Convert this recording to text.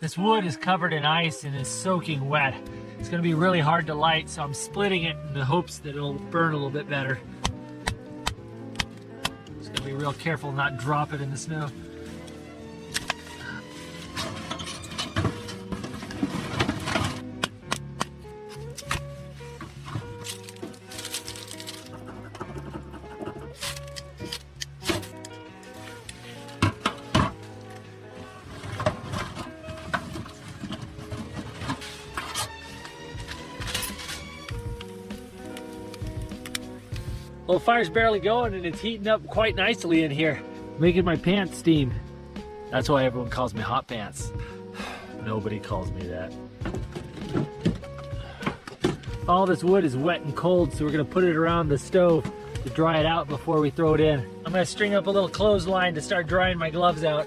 This wood is covered in ice and is soaking wet. It's gonna be really hard to light, so I'm splitting it in the hopes that it'll burn a little bit better. Just gotta be real careful not drop it in the snow. Well, the fire's barely going and it's heating up quite nicely in here, making my pants steam. That's why everyone calls me Hot Pants. Nobody calls me that. All this wood is wet and cold, so we're gonna put it around the stove to dry it out before we throw it in. I'm gonna string up a little clothesline to start drying my gloves out.